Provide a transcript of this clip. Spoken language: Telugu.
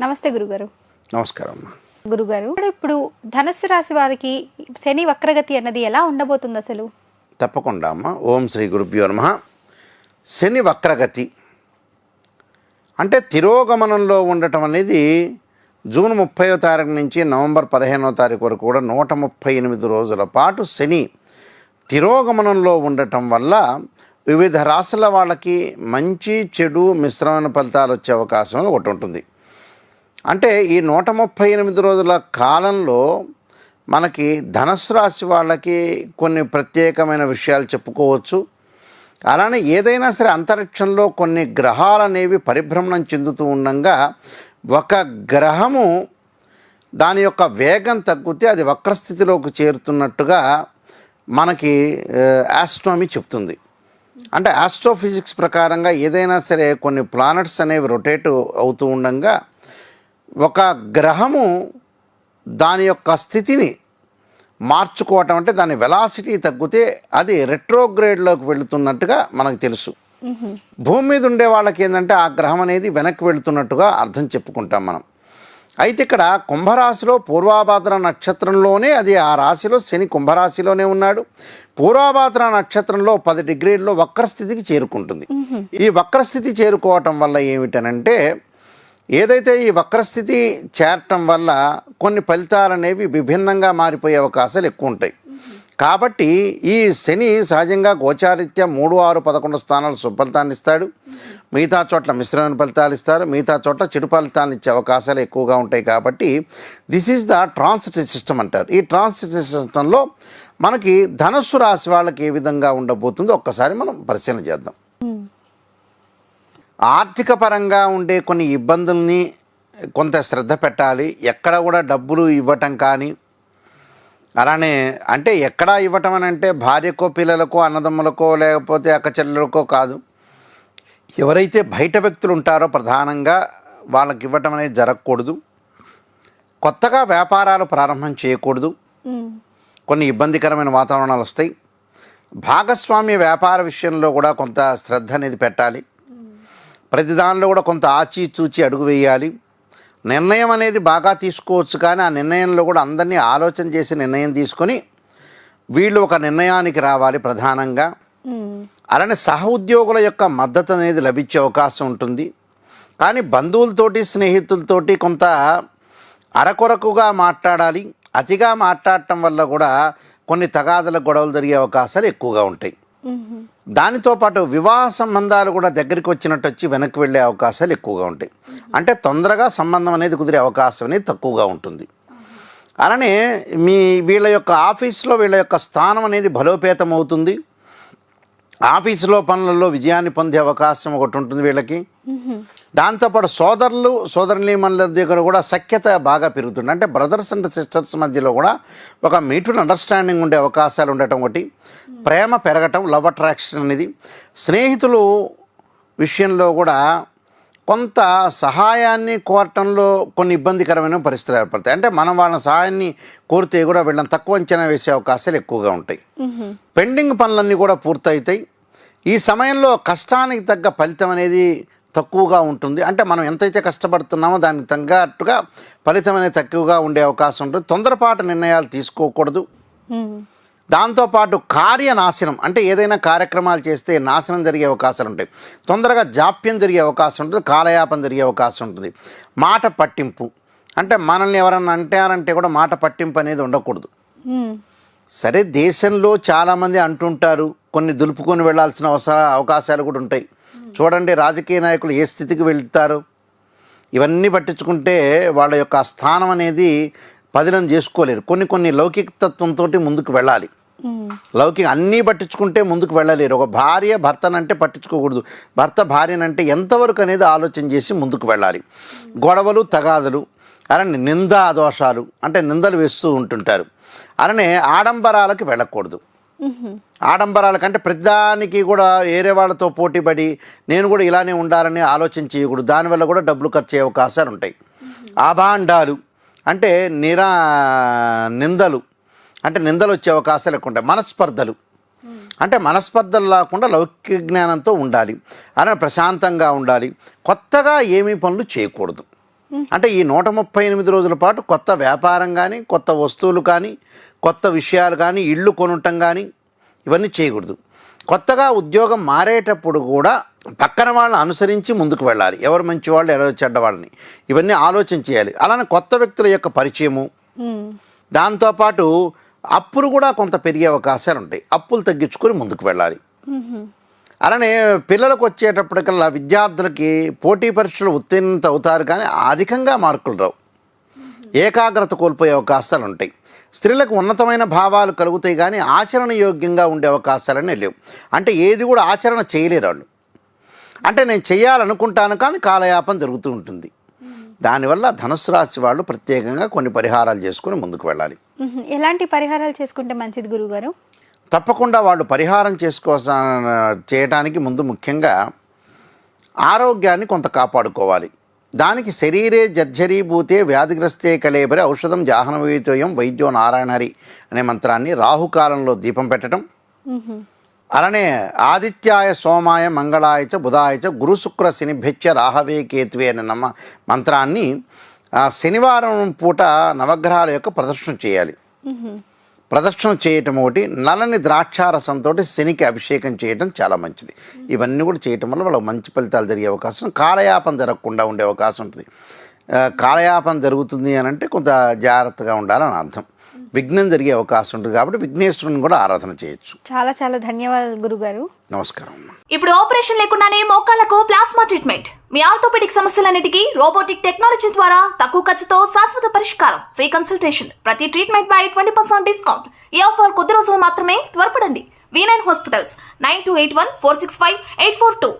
నమస్తే గురుగారు. నమస్కారం. గురుగారు, ఇప్పుడు ధనుస్సు రాశి వారికి శని వక్రగతి అన్నది ఎలా ఉండబోతుంది అసలు? తప్పకుండా అమ్మ. ఓం శ్రీ గురుభ్యో నమః. శని వక్రగతి అంటే తిరోగమనంలో ఉండటం అనేది జూన్ 30వ తారీఖు నుంచి నవంబర్ 15వ తారీఖు వరకు కూడా 138 రోజుల పాటు శని తిరోగమనంలో ఉండటం వల్ల వివిధ రాశుల వాళ్ళకి మంచి చెడు మిశ్రమైన ఫలితాలు వచ్చే అవకాశం ఒకటి ఉంటుంది. అంటే ఈ 138 రోజుల కాలంలో మనకి ధనుస్సు రాశి వాళ్ళకి కొన్ని ప్రత్యేకమైన విషయాలు చెప్పుకోవచ్చు. అలానే ఏదైనా సరే అంతరిక్షంలో కొన్ని గ్రహాలు అనేవి పరిభ్రమణం చెందుతూ ఉండగా ఒక గ్రహము దాని యొక్క వేగం తగ్గితే అది వక్రస్థితిలోకి చేరుతున్నట్టుగా మనకి ఆస్ట్రోనమీ చెప్తుంది. అంటే ఆస్ట్రోఫిజిక్స్ ప్రకారంగా ఏదైనా సరే కొన్ని ప్లానెట్స్ అనేవి రొటేట్ అవుతూ ఉండగా ఒక గ్రహము దాని యొక్క స్థితిని మార్చుకోవటం అంటే దాని వెలాసిటీ తగ్గితే అది రెట్రోగ్రేడ్లోకి వెళుతున్నట్టుగా మనకు తెలుసు. భూమి మీద ఉండే వాళ్ళకి ఏంటంటే ఆ గ్రహం అనేది వెనక్కి వెళుతున్నట్టుగా అర్థం చెప్పుకుంటాం మనం. అయితే ఇక్కడ కుంభరాశిలో పూర్వాభాద్ర నక్షత్రంలోనే అది ఆ రాశిలో శని కుంభరాశిలోనే ఉన్నాడు. పూర్వాభాద్ర నక్షత్రంలో 10 డిగ్రీల్లో వక్రస్థితికి చేరుకుంటుంది. ఈ వక్రస్థితి చేరుకోవటం వల్ల ఏమిటనంటే ఏదైతే ఈ వక్రస్థితి చేరటం వల్ల కొన్ని ఫలితాలు అనేవి విభిన్నంగా మారిపోయే అవకాశాలు ఎక్కువ ఉంటాయి. కాబట్టి ఈ శని సహజంగా గోచారిత్య 3, 6, 11 స్థానాలు సుఫలితాన్ని ఇస్తాడు. మిగతా చోట్ల మిశ్రమైన ఫలితాలు ఇస్తారు. మిగతా చోట్ల చెడు ఫలితాలను ఇచ్చే అవకాశాలు ఎక్కువగా ఉంటాయి. కాబట్టి this is the transit system అంటారు. ఈ ట్రాన్సిట్ సిస్టంలో మనకి ధనుస్సు రాశి వాళ్ళకి ఏ విధంగా ఉండబోతుందో ఒక్కసారి మనం పరిశీలన చేద్దాం. ఆర్థిక పరంగా ఉండే కొన్ని ఇబ్బందుల్ని కొంత శ్రద్ధ పెట్టాలి. ఎక్కడ కూడా డబ్బులు ఇవ్వటం కానీ అలానే అంటే ఎక్కడా ఇవ్వటం అని అంటే భార్యకో పిల్లలకో అన్నదమ్ములకో లేకపోతే అక్కచెల్లెలకో కాదు, ఎవరైతే బయట వ్యక్తులు ఉంటారో ప్రధానంగా వాళ్ళకి ఇవ్వటం అనేది జరగకూడదు. కొత్తగా వ్యాపారాలు ప్రారంభం చేయకూడదు. కొన్ని ఇబ్బందికరమైన వాతావరణాలు వస్తాయి. భాగస్వామ్య వ్యాపార విషయంలో కూడా కొంత శ్రద్ధ అనేది పెట్టాలి. ప్రతి దానిలో కూడా కొంత ఆచితూచి అడుగు వేయాలి. నిర్ణయం అనేది బాగా తీసుకోవచ్చు, కానీ ఆ నిర్ణయంలో కూడా అందరినీ ఆలోచన చేసి నిర్ణయం తీసుకొని వీళ్ళు ఒక నిర్ణయానికి రావాలి ప్రధానంగా. అలానే సహ ఉద్యోగుల యొక్క మద్దతు అనేది లభించే అవకాశం ఉంటుంది. కానీ బంధువులతోటి స్నేహితులతోటి కొంత అరకొరకుగా మాట్లాడాలి. అతిగా మాట్లాడటం వల్ల కూడా కొన్ని తగాదల గొడవలు జరిగే అవకాశాలు ఎక్కువగా ఉంటాయి. దానితో పాటు వివాహ సంబంధాలు కూడా దగ్గరికి వచ్చినట్టు వచ్చి వెనక్కి వెళ్ళే అవకాశాలు ఎక్కువగా ఉంటాయి. అంటే తొందరగా సంబంధం అనేది కుదిరే అవకాశం అనేది తక్కువగా ఉంటుంది. అలానే వీళ్ళ యొక్క ఆఫీస్లో వీళ్ళ యొక్క స్థానం అనేది బలోపేతం అవుతుంది. ఆఫీసులో పనులలో విజయాన్ని పొందే అవకాశం ఒకటి ఉంటుంది వీళ్ళకి. దాంతోపాటు సోదరుల దగ్గర కూడా సఖ్యత బాగా పెరుగుతుంది. అంటే బ్రదర్స్ అండ్ సిస్టర్స్ మధ్యలో కూడా ఒక మ్యూచువల్ అండర్స్టాండింగ్ ఉండే అవకాశాలు ఉండటం ఒకటి. ప్రేమ పెరగటం, లవ్ అట్రాక్షన్ అనేది. స్నేహితులు విషయంలో కూడా కొంత సహాయాన్ని కోరటంలో కొన్ని ఇబ్బందికరమైన పరిస్థితులు ఏర్పడతాయి. అంటే మనం వాళ్ళ సహాయాన్ని కోరితే కూడా వీళ్ళని తక్కువ అంచనా వేసే అవకాశాలు ఎక్కువగా ఉంటాయి. పెండింగ్ పనులన్నీ కూడా పూర్తవుతాయి. ఈ సమయంలో కష్టానికి తగ్గ ఫలితం అనేది తక్కువగా ఉంటుంది. అంటే మనం ఎంతైతే కష్టపడుతున్నామో దానికి తగ్గట్టుగా ఫలితం అనేది తక్కువగా ఉండే అవకాశం ఉంటుంది. తొందరపాటు నిర్ణయాలు తీసుకోకూడదు. దాంతోపాటు కార్యనాశనం అంటే ఏదైనా కార్యక్రమాలు చేస్తే నాశనం జరిగే అవకాశాలు ఉంటాయి. తొందరగా జాప్యం జరిగే అవకాశం ఉంటుంది. కాలయాపన జరిగే అవకాశం ఉంటుంది. మాట పట్టింపు అంటే మనల్ని ఎవరన్నా అంటారంటే కూడా మాట పట్టింపు అనేది ఉండకూడదు. సరే, దేశంలో చాలామంది అంటుంటారు, కొన్ని దులుపుకొని వెళ్ళాల్సిన అవకాశాలు కూడా ఉంటాయి. చూడండి, రాజకీయ నాయకులు ఏ స్థితికి వెళ్తారు, ఇవన్నీ పట్టించుకుంటే వాళ్ళ యొక్క స్థానం అనేది పదిలం చేసుకోలేరు. కొన్ని లౌకిక తత్వంతో ముందుకు వెళ్ళాలి. అన్నీ పట్టించుకుంటే ముందుకు వెళ్ళలేరు. ఒక భార్య భర్తనంటే పట్టించుకోకూడదు. భర్త భార్యనంటే ఎంతవరకు అనేది ఆలోచన చేసి ముందుకు వెళ్ళాలి. గొడవలు తగాదులు అలానే నిందా దోషాలు అంటే నిందలు వేస్తూ ఉంటుంటారు. అలానే ఆడంబరాలకు వెళ్ళకూడదు. ఆడంబరాల కంటే ప్రతిదానికి కూడా వేరే వాళ్ళతో పోటీపడి నేను కూడా ఇలానే ఉండాలని ఆలోచన చేయకూడదు. దానివల్ల కూడా డబ్బులు ఖర్చు అయ్యే అవకాశాలు ఉంటాయి. ఆభాండాలు అంటే నిందలు అంటే నిందలు వచ్చే అవకాశాలు ఎక్కువ ఉంటాయి. మనస్పర్ధలు అంటే మనస్పర్ధలు లేకుండా లౌకిక జ్ఞానంతో ఉండాలి. అలానే ప్రశాంతంగా ఉండాలి. కొత్తగా ఏమీ పనులు చేయకూడదు. అంటే ఈ 138 రోజుల పాటు కొత్త వ్యాపారం కానీ, కొత్త వస్తువులు కానీ, కొత్త విషయాలు కానీ, ఇళ్ళు కొనటం కానీ ఇవన్నీ చేయకూడదు. కొత్తగా ఉద్యోగం మారేటప్పుడు కూడా పక్కన వాళ్ళని అనుసరించి ముందుకు వెళ్ళాలి. ఎవరు మంచివాళ్ళు, ఎవరు చెడ్డవాళ్ళని ఇవన్నీ ఆలోచన చేయాలి. అలానే కొత్త వ్యక్తుల యొక్క పరిచయము, దాంతోపాటు అప్పులు కూడా కొంత పెరిగే అవకాశాలు ఉంటాయి. అప్పులు తగ్గించుకొని ముందుకు వెళ్ళాలి. అలానే పిల్లలకు వచ్చేటప్పటికల్లా విద్యార్థులకి పోటీ పరీక్షలు ఉత్తీర్ణత అవుతారు, కానీ అధికంగా మార్కులు రావు. ఏకాగ్రత కోల్పోయే అవకాశాలు ఉంటాయి. స్త్రీలకు ఉన్నతమైన భావాలు కలుగుతాయి, కానీ ఆచరణ యోగ్యంగా ఉండే అవకాశాలనే లేవు. అంటే ఏది కూడా ఆచరణ చేయలేరు వాళ్ళు. అంటే నేను చేయాలనుకుంటాను, కానీ కాలయాపన జరుగుతూ ఉంటుంది. దానివల్ల ధనుస్సు రాశి వాళ్ళు ప్రత్యేకంగా కొన్ని పరిహారాలు చేసుకుని ముందుకు వెళ్ళాలి. ఎలాంటి పరిహారాలు చేసుకుంటే మంచిది గురువుగారు? తప్పకుండా వాళ్ళు పరిహారం చేయటానికి ముందు ముఖ్యంగా ఆరోగ్యాన్ని కొంత కాపాడుకోవాలి. దానికి శరీరే జర్జరీభూతే వ్యాధిగ్రస్తే కళేబరి ఔషధం జాహ్నవీతోయం వైద్యో నారాయణహరి అనే మంత్రాన్ని రాహుకాలంలో దీపం పెట్టడం, అలానే ఆదిత్యాయ సోమాయ మంగళాయ చ బుధాయ చ గురు శుక్ర శనిభ్యచ్చ రాహవే కేతువే అనే మంత్రాన్ని శనివారం పూట నవగ్రహాల యొక్క ప్రదర్శన చేయాలి. ప్రదర్శన చేయటం ఒకటి, నల్లని ద్రాక్షారసంతో శనికి అభిషేకం చేయటం చాలా మంచిది. ఇవన్నీ కూడా చేయటం వల్ల వాళ్ళకి మంచి ఫలితాలు జరిగే అవకాశం, కాలయాపన జరగకుండా ఉండే అవకాశం ఉంటుంది. కాలయాపన జరుగుతుంది అని అంటే కొంత జాగ్రత్తగా ఉండాలని అర్థం. విఘ్నం జరిగే అవకాశం ఉంటుంది, కాబట్టి విఘ్నేశ్వరుని కూడా ఆరాధన చేయొచ్చు. చాలా చాలా ధన్యవాదాలు గురుగారు. నమస్కారం. ఇప్పుడు ఆపరేషన్ లేకుండానే మోకాళ్లకు ప్లాస్మా ట్రీట్మెంట్, మీ ఆర్థోపెడిక్ సమస్యలన్నిటికీ రోబోటిక్ టెక్నాలజీ ద్వారా తక్కువ ఖర్చుతో శాశ్వత పరిష్కారం, ఫ్రీ కన్సల్టేషన్, ప్రతి ట్రీట్మెంట్ పై 20% డిస్కౌంట్. ఈ ఆఫర్ కొద్ది రోజులు మాత్రమే, త్వరపడండి. V9 hospitals 9281465842